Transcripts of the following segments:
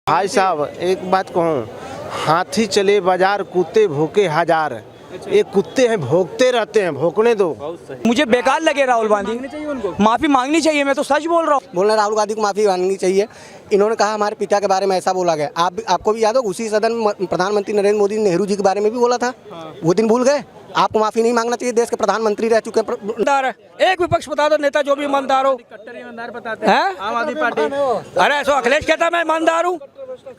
भाई साहब एक बात कहूँ, हाथी चले बाजार कुत्ते भूखे हजार। ये कुत्ते हैं, भोंकते रहते हैं, भोंकने दो। मुझे बेकार लगे राहुल गांधी, माफी मांगनी चाहिए। मैं तो सच बोल रहा हूँ। बोलना राहुल गांधी को माफी मांगनी चाहिए। इन्होंने कहा हमारे पिता के बारे में ऐसा बोला गया। आपको भी याद हो, उसी सदन में प्रधानमंत्री नरेंद्र मोदी ने नेहरू जी के बारे में भी बोला था। वो दिन भूल गए? आपको माफी नहीं मांगना चाहिए। देश के प्रधानमंत्री रह चुके हैं। एक विपक्ष बता दो नेता जो भी ईमानदार हो। कट्टर ईमानदार बताते हैं आम आदमी पार्टी। अरे ऐसा अखिलेश कहता मैं ईमानदार हूँ,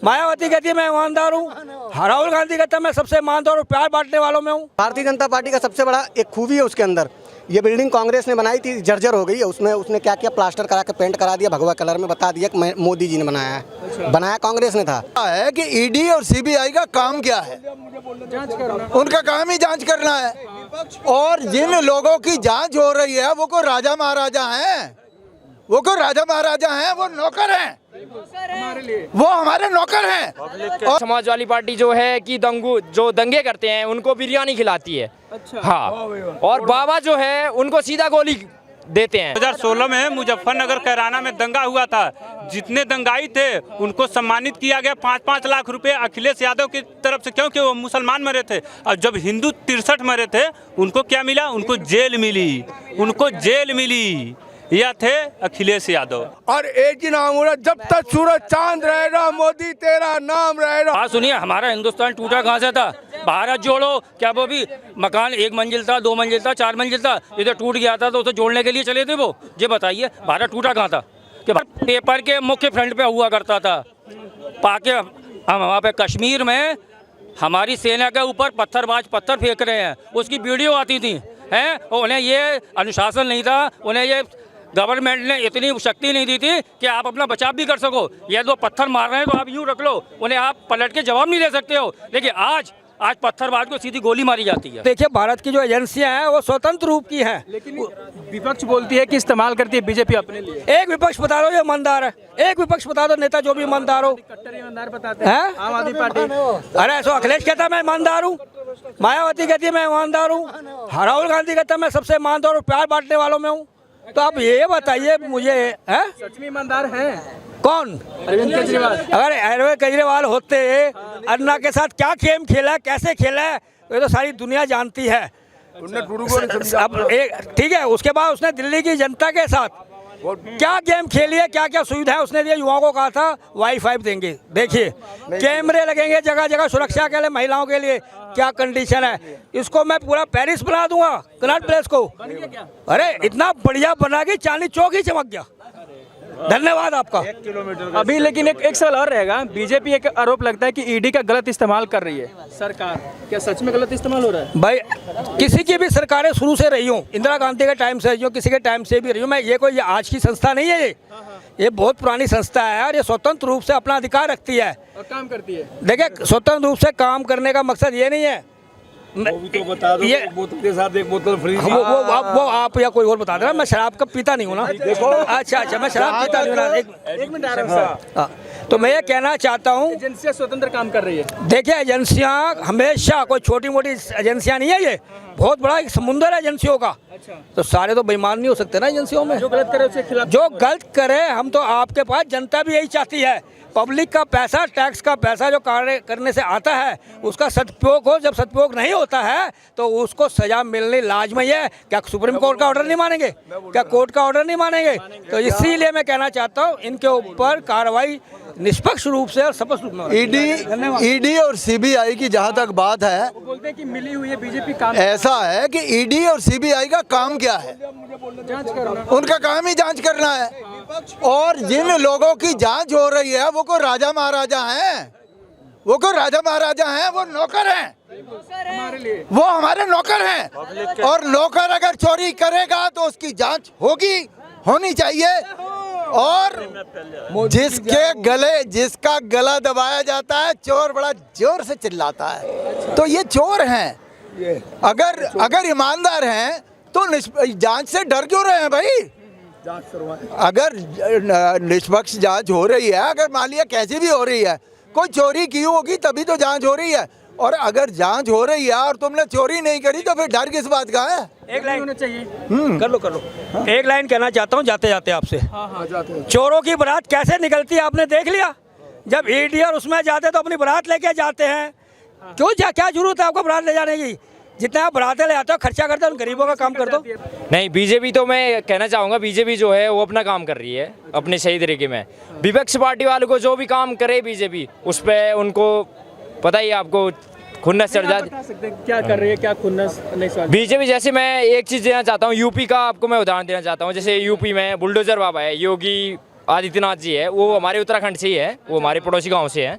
मायावती कहती है मैं ईमानदार हूँ, राहुल गांधी कहता मैं सबसे ईमानदार हूँ, प्यार बांटने वालों में हूँ। भारतीय जनता पार्टी का सबसे बड़ा एक खूबी है उसके अंदर, ये बिल्डिंग कांग्रेस ने बनाई थी, जर्जर हो गई है। उसमें उसने क्या किया, प्लास्टर करा के पेंट करा दिया, भगवा कलर में, बता दिया कि मोदी जी ने बनाया है। बनाया कांग्रेस ने था। है कि ईडी और सीबीआई का काम क्या है? उनका काम ही जांच करना है। और जिन लोगों की जांच हो रही है वो को राजा महाराजा हैं, वो को राजा महाराजा हैं, वो नौकर हैं, वो हमारे नौकर हैं। और समाजवादी पार्टी जो है कि जो दंगे करते हैं उनको बिरयानी खिलाती है। अच्छा। हाँ, और बाबा जो है उनको सीधा गोली देते हैं। 2016 में मुजफ्फरनगर कैराना में दंगा हुआ था। जितने दंगाई थे उनको सम्मानित किया गया 5-5 लाख रुपए अखिलेश यादव की तरफ से, क्योंकि वो मुसलमान मरे थे। और जब हिंदू 63 मरे थे उनको क्या मिला? उनको जेल मिली, उनको जेल मिली। यह थे अखिलेश यादव। और एक ही नाम हो रहा, जब तक सूरज चांद रहेगा मोदी तेरा नाम रहेगा। हाँ सुनिए, हमारा हिंदुस्तान टूटा कहाँ से था? भारत जोड़ो, क्या वो भी मकान 1 मंजिल था, 2 मंजिल था, 4 मंजिल था, इधर टूट गया था तो उसे जोड़ने के लिए चले थे वो। ये बताइए भारत टूटा कहाँ था? कि पेपर के मुख्य फ्रंट पे हुआ करता था। पाके हम वहाँ पे कश्मीर में हमारी सेना के ऊपर पत्थरबाज पत्थर फेंक रहे हैं, उसकी वीडियो आती थी हैं। उन्हें ये अनुशासन नहीं था, उन्हें ये गवर्नमेंट ने इतनी शक्ति नहीं दी थी कि आप अपना बचाव भी कर सको। ये दो पत्थर मार रहे हैं तो आप यूँ रख लो, उन्हें आप पलट के जवाब नहीं दे सकते हो। लेकिन आज पत्थरबाज को सीधी गोली मारी जाती है। देखिए भारत की जो एजेंसियां हैं वो स्वतंत्र रूप की हैं, लेकिन विपक्ष बोलती है कि इस्तेमाल करती है बीजेपी अपने लिए। एक विपक्ष बता दो जो ईमानदार है, एक विपक्ष बता दो नेता जो भी ईमानदार हो। कट्टर ईमानदार बताते हैं आम आदमी पार्टी। अरे ऐसा अखिलेश कहता मैं ईमानदार हूँ, मायावती कहती है मैं ईमानदार हूँ, राहुल गांधी कहता मैं सबसे ईमानदार हूँ, प्यार बांटने वालों में हूँ। तो आप ये बताइए मुझे, हैं सच में ईमानदार हैं कौन? अरविंद केजरीवाल। अगर अरविंद केजरीवाल होते अन्ना के साथ क्या गेम खेला, कैसे खेला, ये तो सारी दुनिया जानती है। अब ठीक है, उसके बाद उसने दिल्ली की जनता के साथ क्या गेम खेली है, क्या क्या सुविधाएं उसने दी। युवाओं को कहा था वाईफाई देंगे, देखिए कैमरे लगेंगे जगह जगह सुरक्षा के लिए, महिलाओं के लिए क्या कंडीशन है। इसको मैं पूरा पेरिस बना दूंगा, कनॉट प्लेस को। अरे इतना बढ़िया बना के चांदनी चौक ही चमक गया। धन्यवाद आपका। अभी लेकिन एक सवाल और रहेगा, बीजेपी एक आरोप लगता है कि ईडी का गलत इस्तेमाल कर रही है सरकार। क्या सच में गलत इस्तेमाल हो रहा है? भाई किसी की भी सरकारें शुरू से रही हूँ, इंदिरा गांधी के टाइम से रही हूँ, किसी के टाइम से भी रही हूँ मैं। ये कोई आज की संस्था नहीं है, ये बहुत पुरानी संस्था है और ये स्वतंत्र रूप से अपना अधिकार रखती है और काम करती है। देखिए स्वतंत्र रूप से काम करने का मकसद ये नहीं है वो भी तो बता दो, बोतल के साथ एक बोतल फ्री। वो आप या कोई और बता देना। मैं शराब का पीता नहीं हूँ ना। अच्छा मैं शराब पीता नहीं हूँ ना। एक मिनट आ रहा हूँ। तो मैं ये कहना चाहता हूँ, एजेंसियाँ स्वतंत्र काम कर रही है। देखिए एजेंसियाँ हमेशा कोई छोटी मोटी एजेंसियाँ नहीं है, ये बहुत बड़ा एक समुंदर है एजेंसियों का। तो सारे तो बेईमान नहीं हो सकते ना एजेंसियों में। जो गलत करे उसके खिलाफ, जो गलत करे, हम तो आपके पास जनता भी यही चाहती है, पब्लिक का पैसा, टैक्स का पैसा जो कार्य करने से आता है उसका सदुपयोग हो। जब सदुपयोग नहीं होता है तो उसको सजा मिलनी लाजमी है। क्या सुप्रीम कोर्ट का ऑर्डर नहीं मानेंगे? क्या कोर्ट का ऑर्डर नहीं मानेंगे? तो इसीलिए मैं कहना चाहता हूँ इनके ऊपर कार्रवाई निष्पक्ष रूप से और स्पष्ट रूप में। ईडी और सीबीआई की जहाँ तक बात है, बोलते हैं कि मिली हुई है बीजेपी काम। ऐसा है कि ईडी और सीबीआई का काम क्या है? जांच करना। उनका काम ही जांच करना है। और जिन लोगों की जांच हो रही है वो को राजा महाराजा हैं, वो को राजा महाराजा हैं, वो नौकर हैं, हमारे लिए वो हमारे नौकर हैं। और नौकर अगर चोरी करेगा तो उसकी जांच होनी चाहिए। और जिसका गला दबाया जाता है, चोर बड़ा जोर से चिल्लाता है। तो ये चोर हैं। अगर ईमानदार हैं तो जांच से डर क्यों रहे हैं भाई? अगर निष्पक्ष जांच हो रही है, अगर मान लिया कैसी भी हो रही है, कोई चोरी की होगी तभी तो जांच हो रही है। और अगर जांच हो रही है और तुमने चोरी नहीं करी तो फिर डर किस बात का है? एक लाइन होना चाहिए। कर लो। एक लाइन कहना चाहता हूँ जाते जाते आपसे। चोरों की बारात कैसे निकलती है आपने देख लिया? जब ईडी और उसमें जाते तो अपनी बारात लेके जाते हैं। क्यों क्या जरूरत है आपको बारात ले जाने की? जितना आप बारातें ले आते हो खर्चा करते हो, उन गरीबों का काम कर दो। नहीं, बीजेपी तो मैं कहना चाहूँगा, बीजेपी जो है वो अपना काम कर रही है अपने सही तरीके में। विपक्ष पार्टी वालों को जो भी काम करे बीजेपी, उस पर उनको पता ही आपको खुन्नस चढ़ जाती। क्या कर रही है, क्या खुन्नस नहीं? बीजेपी जैसे मैं एक चीज़ देना चाहता हूँ, यूपी का आपको मैं उदाहरण देना चाहता हूँ। जैसे यूपी में बुलडोजर बाबा है, योगी आदित्यनाथ जी है, वो हमारे उत्तराखंड से ही है, वो हमारे पड़ोसी गाँव से है।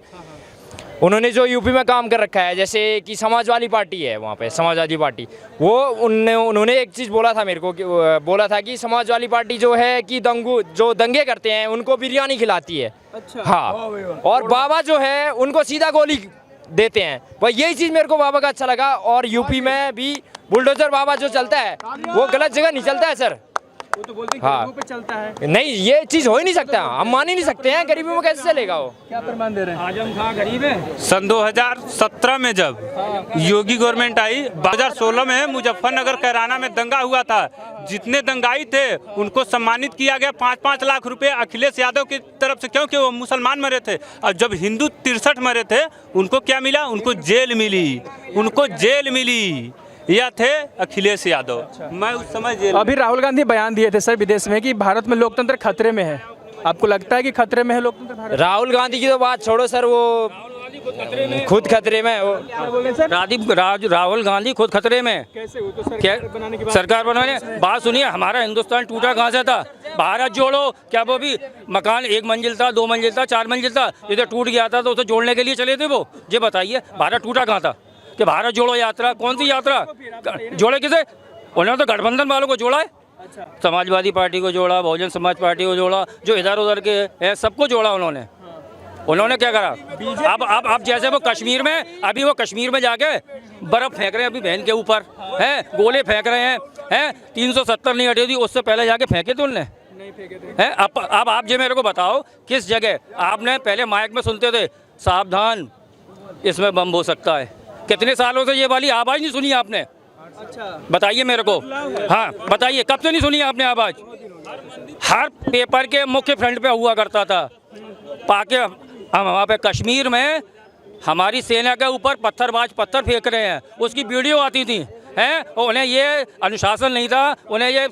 उन्होंने जो यूपी में काम कर रखा है, जैसे कि समाजवादी पार्टी है वहाँ पे, समाजवादी पार्टी, वो उन्होंने एक चीज़ बोला था मेरे को, बोला था कि समाजवादी पार्टी जो है कि जो दंगे करते हैं उनको बिरयानी खिलाती है। अच्छा। हाँ, और बाबा जो है उनको सीधा गोली देते हैं। वह यही चीज़ मेरे को बाबा का अच्छा लगा। और यूपी में भी बुलडोजर बाबा जो चलता है वो गलत जगह नहीं चलता है सर। वो तो बोलते हैं हाँ। गरीबों पे चलता है। नहीं, ये चीज़ हो ही नहीं सकता, हम मान ही नहीं सकते हैं। गरीबी में कैसे चलेगा वो? क्या प्रमाण दे रहे हैं? आजम खान गरीब है। सन 2017 में जब योगी गवर्नमेंट आई, 2016 में मुजफ्फरनगर कैराना में दंगा हुआ था। जितने दंगाई थे उनको सम्मानित किया गया 5-5 लाख रुपए अखिलेश यादव की तरफ से, क्योंकि वो मुसलमान मरे थे। और जब हिंदू 63 मरे थे, उनको क्या मिला? उनको जेल मिली, उनको जेल मिली। यह थे अखिलेश यादव। मैं उस समय जेल। अभी राहुल गांधी बयान दिए थे सर विदेश में कि भारत में लोकतंत्र खतरे में है। आपको लगता है कि खतरे में है लोकतंत्र भारत? राहुल गांधी की तो बात छोड़ो सर, वो खुद खतरे में है। वो क्या बोल रहे हैं सर? राहुल गांधी खुद खतरे में। कैसे? वो तो क्या सरकार बनाने की बात। सरकार बनाने बात सुनिए, हमारा हिंदुस्तान टूटा कहाँ से था? भारत जोड़ो, क्या वो भी मकान 1 मंजिल था, 2 मंजिल था, 4 मंजिल था, इधर टूट गया था तो उसे जोड़ने के लिए चले थे वो। ये बताइए भारत टूटा कहाँ था? कि भारत जोड़ो यात्रा, कौन सी यात्रा जोड़े? किसे? उन्होंने तो गठबंधन वालों को जोड़ा है। अच्छा। समाजवादी पार्टी को जोड़ा, बहुजन समाज पार्टी को जोड़ा, जो इधर उधर के हैं सबको जोड़ा उन्होंने। उन्होंने क्या करा? अब जैसे वो कश्मीर में, अभी वो कश्मीर में जाके बर्फ फेंक रहे हैं, अभी बहन के ऊपर हैं, गोले फेंक रहे हैं 370 नहीं हटी थी, उससे पहले जाके फेंके थे उनने, नहीं फेंके थे। हैं। अब आप जो मेरे को बताओ किस जगह आपने पहले माइक में सुनते थे सावधान इसमें बम हो सकता है? कितने सालों से ये वाली आवाज़ नहीं सुनी आपने? अच्छा। बताइए मेरे को। हाँ बताइए, कब से नहीं सुनी आपने आवाज़? हर पेपर के मुख्य फ्रंट पे हुआ करता था। पाके हम वहाँ पे कश्मीर में हमारी सेना के ऊपर पत्थर फेंक रहे हैं, उसकी वीडियो आती थी हैं। और उन्हें ये अनुशासन नहीं था, उन्हें ये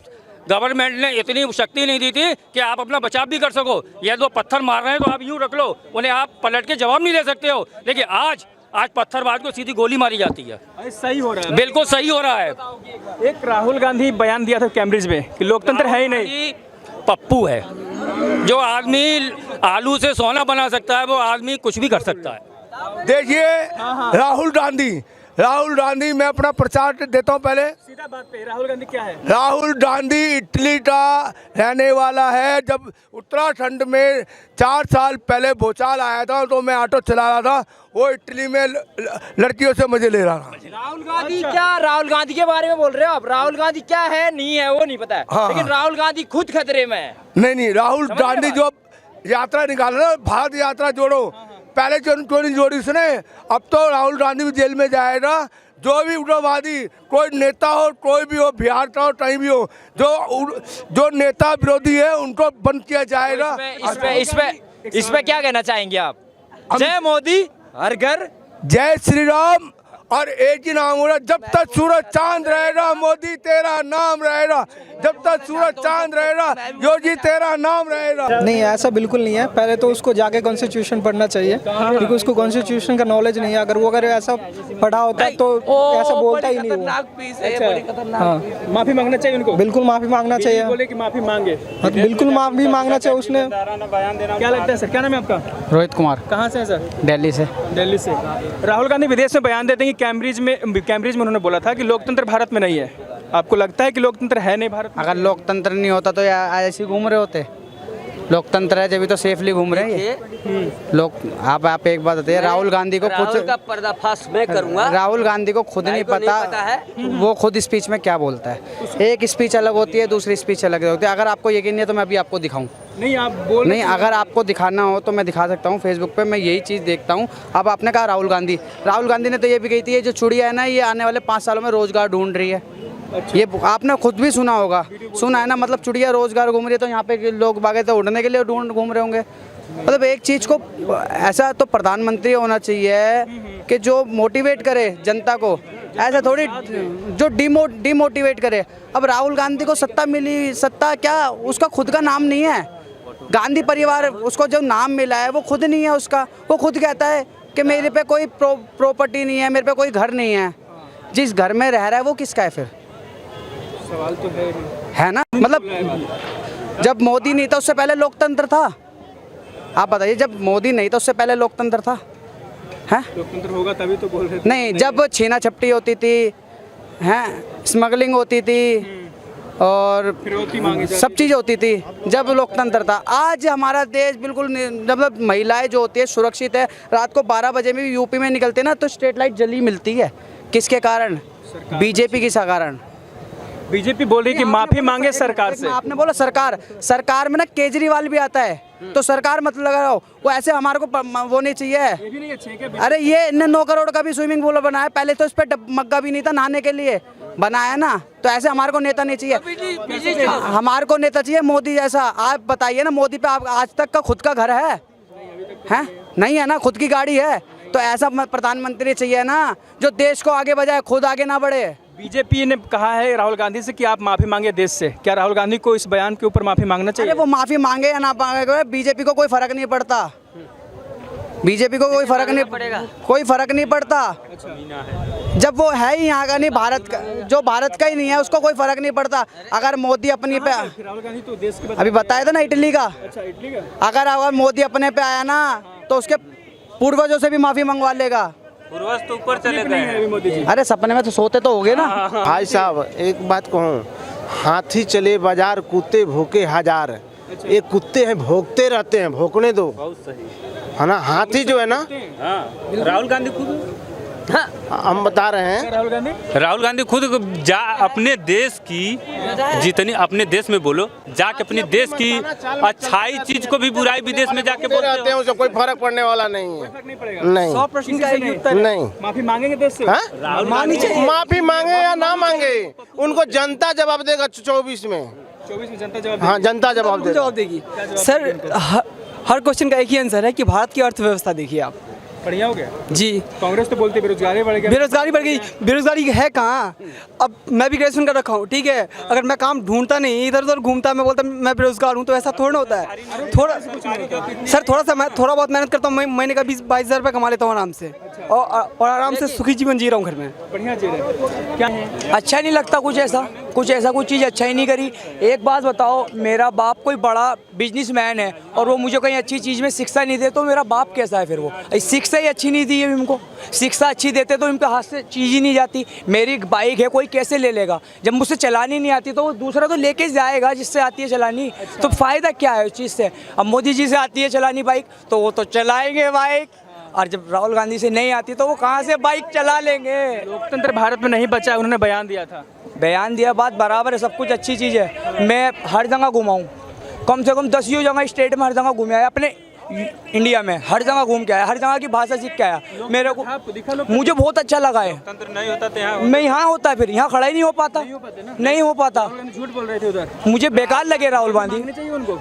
गवर्नमेंट ने इतनी शक्ति नहीं दी थी कि आप अपना बचाव भी कर सको। ये दो पत्थर मार रहे हैं तो आप यूँ रख लो, उन्हें आप पलट के जवाब नहीं दे सकते हो। लेकिन आज पत्थरबाज को सीधी गोली मारी जाती है। अरे सही हो रहा है, बिल्कुल सही हो रहा है। एक राहुल गांधी बयान दिया था कैम्ब्रिज में कि लोकतंत्र है ही नहीं। पप्पू है, जो आदमी आलू से सोना बना सकता है वो आदमी कुछ भी कर सकता है। देखिए राहुल गांधी मैं अपना प्रचार देता हूँ। पहले सीधा बात पे, राहुल गांधी क्या है? राहुल गांधी इटली का रहने वाला है। जब उत्तराखंड में 4 साल पहले भूचाल आया था तो मैं ऑटो चला रहा था, वो इटली में लड़कियों से मजे ले रहा था। राहुल गांधी क्या, राहुल गांधी के बारे में बोल रहे हो आप? राहुल गांधी क्या है नहीं है वो नहीं पता है। हाँ, लेकिन राहुल गांधी खुद खतरे में है। नहीं, राहुल गांधी जो यात्रा निकाला ना, भारत यात्रा जोड़ो, पहले क्यों नहीं जोड़ी उसने? अब तो राहुल गांधी भी जेल में जाएगा। जो भी उग्रवादी कोई नेता हो, कोई भी हो, बिहार का हो, कहीं भी हो, जो नेता विरोधी है उनको बंद किया जाएगा। इस पे क्या कहना चाहेंगे आप? जय मोदी हर घर, जय श्री राम। और एक ही नाम हो रहा, जब तक सूरज चांद रहेगा मोदी तेरा नाम रहेगा, जब तक सूरज चांद रहेगा योगी तेरा नाम रहेगा। नहीं, ऐसा बिल्कुल नहीं है। पहले तो उसको जाके कॉन्स्टिट्यूशन पढ़ना चाहिए, क्योंकि उसको कॉन्स्टिट्यूशन का नॉलेज नहीं है। अगर ऐसा पढ़ा होता तो ऐसा बोलता ही नहीं वो। अच्छा। हाँ, माफी मांगना चाहिए उनको। बिल्कुल माफी मांगना चाहिए। बोले कि माफी मांगे। हाँ, तो बिल्कुल माफी मांगना चाहिए उसने। क्या लगता है सर, क्या नाम है आपका? रोहित कुमार। कहाँ से है सर? दिल्ली से। दिल्ली से। राहुल गांधी विदेश में बयान देते हैं कि कैम्ब्रिज में उन्होंने बोला था कि लोकतंत्र भारत में नहीं है। आपको लगता है कि लोकतंत्र है नहीं भारत में? अगर लोकतंत्र नहीं होता तो ऐसे ही घूम रहे होते। लोकतंत्र है जब तो सेफली घूम रहे हैं लोग। आप एक बात बताइए, राहुल गांधी को कुछ का पर्दाफाश मैं करूंगा। राहुल गांधी को खुद नहीं पता है वो खुद स्पीच में क्या बोलता है। एक स्पीच अलग होती है, दूसरी स्पीच अलग होती है। अगर आपको यकीन नहीं है तो मैं अभी आपको दिखाऊं। नहीं, आप बोल नहीं, अगर आपको दिखाना हो तो मैं दिखा सकता हूँ। फेसबुक पे मैं यही चीज़ देखता हूँ। अब आपने कहा राहुल गांधी ने तो ये भी कही थी, ये जो चुड़िया है ना, ये आने वाले 5 सालों में रोजगार ढूंढ रही है। अच्छा। ये आपने खुद भी सुना होगा, सुना है ना? मतलब चुड़िया रोजगार घूम रही है, तो यहाँ पे लोग बागे तो उड़ने के लिए घूम रहे होंगे। मतलब एक चीज़ को ऐसा तो प्रधानमंत्री होना चाहिए कि जो मोटिवेट करे जनता को, ऐसा थोड़ी जो डिमोटिवेट करे। अब राहुल गांधी को सत्ता मिली, सत्ता क्या उसका खुद का नाम नहीं है। गांधी परिवार उसको जो नाम मिला है वो खुद नहीं है उसका। वो खुद कहता है कि मेरे पे कोई प्रॉपर्टी नहीं है, मेरे पे कोई घर नहीं है। जिस घर में रह रहा है वो किसका है फिर? सवाल तो है ना। मतलब जब मोदी नहीं था उससे पहले लोकतंत्र था। आप बताइए, जब मोदी नहीं था उससे पहले लोकतंत्र था? हैं? लोकतंत्र होगा तभी तो बोल रहे थे। नहीं, जब छीना झपटी होती थी, हैं, स्मगलिंग होती थी और सब चीज़ होती थी, जब लोकतंत्र था। आज हमारा देश बिल्कुल मतलब महिलाएं जो होती है सुरक्षित है। रात को 12 बजे में भी यूपी में निकलते ना तो स्ट्रीट लाइट जली मिलती है। किसके कारण? बीजेपी के कारण। बीजेपी बोल रही कि माफी मांगे सरकार से। आपने बोला सरकार में ना केजरीवाल भी आता है, तो सरकार मत लगाओ। वो ऐसे हमारे को वो नहीं चाहिए। अरे ये इन्हें 9 करोड़ का भी स्विमिंग पूल बनाया, पहले तो इस पर मग्गा भी नहीं था नहाने के लिए, बनाया ना। तो ऐसे हमारे को नेता नहीं चाहिए। हमारे को नेता चाहिए मोदी जैसा। आप बताइए ना, मोदी पे आप आज तक का खुद का घर है? नहीं है ना, खुद की गाड़ी है। तो ऐसा प्रधानमंत्री चाहिए ना जो देश को आगे बढ़ाए, खुद आगे ना बढ़े। बीजेपी ने कहा है राहुल गांधी से कि आप माफी मांगे देश से। क्या राहुल गांधी को इस बयान के ऊपर माफी मांगना चाहिए? अरे वो माफी मांगे या ना मांगे, बीजेपी को कोई फर्क नहीं पड़ता। बीजेपी को कोई फर्क नहीं पड़ेगा, कोई फर्क नहीं पड़ता। जब वो है ही यहाँ का नहीं, भारत का, जो भारत का ही नहीं है उसको कोई फर्क नहीं पड़ता। अगर मोदी अपनी पे, राहुल गांधी तो देश के अभी बताया था ना इटली का। अच्छा, इटली का। अगर मोदी अपने पे आया ना तो उसके पूर्वजों से भी माफी मंगवा लेगा। पूर्वज तो ऊपर चले गए मोदी जी। अरे सपने में तो सोते तो होगे ना। भाई साहब एक बात कहूँ, हाथी चले बाजार कुत्ते भूखे हजार। ये कुत्ते हैं, भोंकते रहते हैं, भोंकने दो। बहुत सही है ना। हाथी जो है ना, राहुल गांधी खुद हम बता रहे हैं, राहुल गांधी खुद अपने देश की जितनी अपने देश में बोलो, जाके अपने देश की अच्छाई चीज को भी बुराई विदेश में जाके बोलते रहते हैं, उससे कोई फर्क पड़ने वाला नहीं है। नहीं, 100% का एक उत्तर है। नहीं। माफी मांगेंगे देश से? माफी मांगे या ना मांगे, उनको जनता जवाब देगा 24 में। 24 में जनता जवाब? हाँ, जनता जवाब देगी। सर हर क्वेश्चन का एक ही आंसर है कि भारत की अर्थव्यवस्था देखिए आप। बढ़िया हो गया जी। कांग्रेस तो बोलती बेरोजगारी बढ़ गई। बेरोजगारी बढ़ गई, बेरोजगारी है कहाँ? अब मैं भी ग्रेजुएशन कर रखा हूँ, ठीक है। अगर मैं काम ढूंढता नहीं, इधर उधर घूमता, मैं बोलता मैं बेरोजगार हूँ, तो ऐसा थोड़ा होता है। थोड़ा बहुत मेहनत करता हूँ, महीने का 20-22 हज़ार रुपये कमा लेता हूँ आराम से, और आराम से सुखी जीवन जी रहा हूँ घर में। बढ़िया जी रहे। क्या है? अच्छा नहीं लगता कुछ ऐसा कोई चीज़ अच्छा ही नहीं करी। एक बात बताओ, मेरा बाप कोई बड़ा बिजनेसमैन है और वो मुझे कहीं अच्छी चीज़ में शिक्षा नहीं दे, तो मेरा बाप कैसा है फिर? वो शिक्षा ही अच्छी नहीं दी है इनको। शिक्षा अच्छी देते तो इनके हाथ से चीज़ ही नहीं जाती। मेरी बाइक है, कोई कैसे ले लेगा? जब मुझसे चलानी नहीं आती तो वो दूसरा तो लेके जाएगा जिससे आती है चलानी। तो फ़ायदा क्या है उस चीज़ से? अब मोदी जी से आती है चलानी बाइक तो वो तो चलाएंगे बाइक, और जब राहुल गांधी से नहीं आती तो वो कहाँ से बाइक चला लेंगे? लोकतंत्र भारत में नहीं बचा, उन्होंने बयान दिया था। बयान दिया, बात बराबर है, सब कुछ अच्छी चीज़ है। मैं हर जगह घुमाऊँ, कम से कम 10 जगह स्टेट में हर जगह घूमे आया, अपने इंडिया में हर जगह घूम के आया, हर जगह की भाषा सीख के आया। मेरे को मुझे बहुत अच्छा लगा है। नहीं होता तो मैं यहाँ होता, फिर यहाँ खड़ा ही नहीं हो पाता, नहीं हो पाता। झूठ बोल रहे थे उधर। मुझे बेकार लगे राहुल गांधी।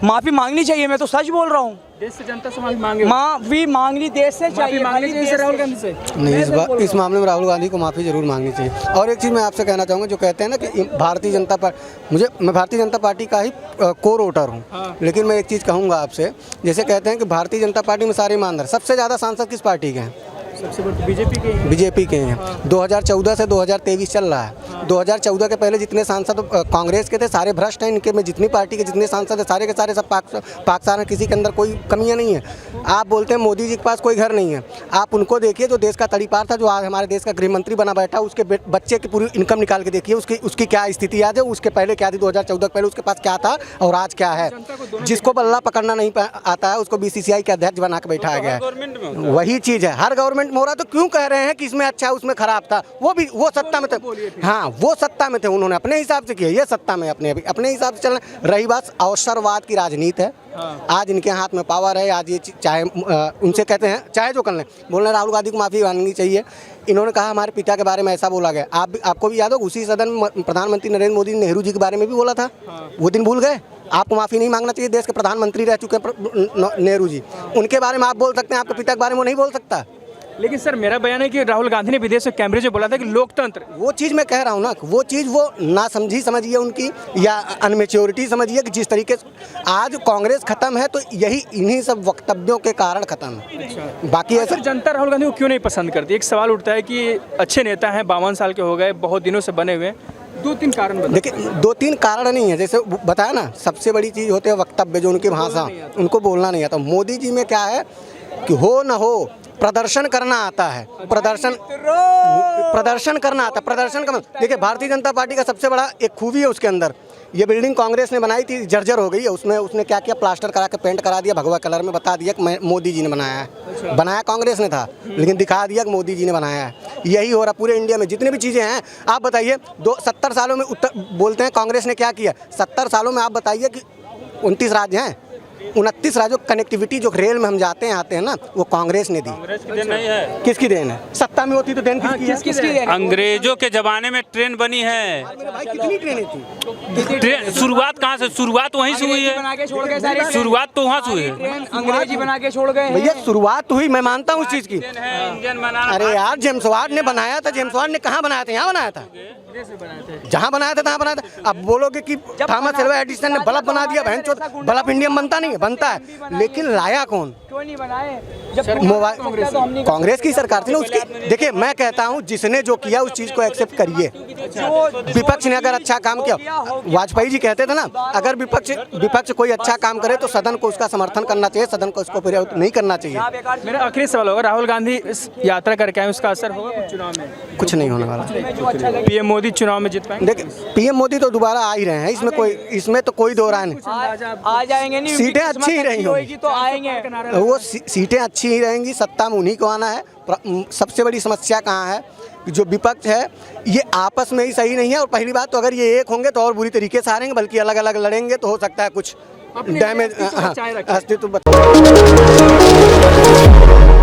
माफी मांगनी चाहिए, मैं तो सच बोल रहा हूँ। देश से जनता से माफी मांगे, माफी मांगनी देश से चाहिए, राहुल गांधी से नहीं। इस मामले में राहुल गांधी को माफ़ी जरूर मांगनी चाहिए। और एक चीज़ मैं आपसे कहना चाहूँगा, जो कहते हैं ना कि भारतीय जनता पार्टी, मैं भारतीय जनता पार्टी का ही कोर वोटर हूँ, लेकिन मैं एक चीज़ कहूँगा आपसे, जैसे कहते हैं कि भारतीय जनता पार्टी में सारे ईमानदार, सबसे ज़्यादा सांसद किस पार्टी के हैं? सबसे बड़ी बीजेपी के हैं। 2014 से 2023 चल रहा है। 2014 के पहले जितने सांसद कांग्रेस के थे सारे भ्रष्ट हैं। इनके में जितनी पार्टी के जितने सांसद हैं सारे के सारे सब पाकिस्तान है, किसी के अंदर कोई कमियां नहीं है। आप बोलते हैं मोदी जी के पास कोई घर नहीं है, आप उनको देखिए जो देश का तड़ीपार था, जो आज हमारे देश का गृह मंत्री बना बैठा, उसके बच्चे की पूरी इनकम निकाल के देखिए, उसकी क्या स्थिति याद है, उसके पहले क्या थी, 2014 के पहले उसके पास क्या था और आज क्या है। जिसको बल्ला पकड़ना नहीं आता है उसको BCCI के अध्यक्ष बना के बैठाया गया है। वही चीज़ है, हर गवर्नमेंट में हो रहा। तो क्यों कह रहे हैं कि इसमें अच्छा है उसमें खराब था? वो सत्ता में थे। हाँ, वो सत्ता में थे, उन्होंने अपने हिसाब से किया। ये सत्ता में अपने हिसाब से चलना। रही बात अवसरवाद की राजनीति है, आज इनके हाथ में पावर है। आज ये चाहे उनसे कहते हैं चाहे जो कर लें, बोल रहे राहुल गांधी को माफ़ी मांगनी चाहिए। इन्होंने कहा हमारे पिता के बारे में ऐसा बोला गया। आपको भी याद हो, उसी सदन में प्रधानमंत्री नरेंद्र मोदी ने नेहरू जी के बारे में भी बोला था। वो दिन भूल गए? आपको माफ़ी नहीं मांगना चाहिए? देश के प्रधानमंत्री रह चुके हैं नेहरू जी, उनके बारे में आप बोल सकते हैं, आपके पिता के बारे में वो नहीं बोल सकता? लेकिन सर मेरा बयान है कि राहुल गांधी ने विदेश में कैम्ब्रिज में बोला था कि लोकतंत्र, वो चीज़ मैं कह रहा हूँ ना, वो चीज़ वो ना समझी समझिए उनकी, या अनमेच्योरिटी समझिए कि जिस तरीके से आज कांग्रेस खत्म है तो यही इन्हीं सब वक्तव्यों के कारण खत्म है। बाकी ऐसा सर जनता राहुल गांधी को क्यों नहीं पसंद करती? एक सवाल उठता है कि अच्छे नेता हैं, 52 साल के हो गए, बहुत दिनों से बने हुए, 2-3 कारण बताइए। देखिए 2-3 कारण नहीं है, जैसे बताया ना, सबसे बड़ी चीज़ होते हैं वक्तव्य, जो उनकी भाषा, उनको बोलना नहीं आता। मोदी जी में क्या है कि हो ना हो प्रदर्शन करना आता है, प्रदर्शन करना आता है, प्रदर्शन का। देखिए भारतीय जनता पार्टी का सबसे बड़ा एक खूबी है उसके अंदर, ये बिल्डिंग कांग्रेस ने बनाई थी, जर्जर हो गई है, उसमें उसने क्या किया, प्लास्टर करा के पेंट करा दिया, भगवा कलर में, बता दिया कि मोदी जी ने बनाया है। बनाया कांग्रेस ने था, लेकिन दिखा दिया कि मोदी जी ने बनाया है। यही हो रहा पूरे इंडिया में, जितनी भी चीज़ें हैं। आप बताइए 70 सालों में बोलते हैं कांग्रेस ने क्या किया, 70 सालों में आप बताइए कि 29 राज्य हैं, 29 राज्यों कनेक्टिविटी जो रेल में हम जाते हैं आते हैं ना, वो कांग्रेस ने दी। नहीं है, किसकी देन है? सत्ता में होती तो देन किसकी है? अंग्रेजों के जमाने में ट्रेन बनी है। भाई कितनी ट्रेनें थी? ट्रेन शुरुआत कहाँ से? शुरुआत वहीं से हुई है, शुरुआत तो वहाँ से हुई है। अंग्रेजी बना के छोड़ गए। भैया शुरुआत हुई, मैं मानता हूँ उस चीज़ की। इंजन बना, अरे यार जेम्स वाट ने बनाया था, जेम्स वाट ने कहाँ बनाया था? यहाँ बनाया था, जहाँ बनाया था तहाँ बनाया था। अब बोलोगे कि थॉमस एल्वा एडिसन ने बल्ब बना दिया, बहनचोद बल्ब इंडिया में बनता नहीं है, बनता है, लेकिन लाया कौन? क्यों नहीं बनाए? जब मोबाइल कांग्रेस की सरकार थी ना उसकी। देखिए मैं कहता हूँ जिसने जो किया उस चीज़ को एक्सेप्ट करिए। विपक्ष ने अगर अच्छा काम किया, वाजपेयी जी कहते थे ना, अगर विपक्ष कोई अच्छा काम करे तो सदन को उसका समर्थन करना चाहिए, सदन को उसको विरोध नहीं करना चाहिए। मेरा आखिरी सवाल होगा, राहुल गांधी इस यात्रा करके आए, उसका असर होगा कुछ चुनाव में? कुछ नहीं होने वाला। पीएम मोदी चुनाव में जीत पाएंगे? देखिए पीएम मोदी तो दोबारा आ ही रहे हैं, इसमें तो कोई दो राय नहीं। आ जाएंगे, नहीं सीटें अच्छी ही रहेंगी तो आएंगे, वो सीटें अच्छी ही रहेंगी, सत्ता में उन्हीं को आना है। सबसे बड़ी समस्या कहाँ है कि जो विपक्ष है ये आपस में ही सही नहीं है, और पहली बात तो अगर ये एक होंगे तो और बुरी तरीके से हारेंगे, बल्कि अलग अलग लड़ेंगे तो हो सकता है कुछ डैमेज अस्तित्व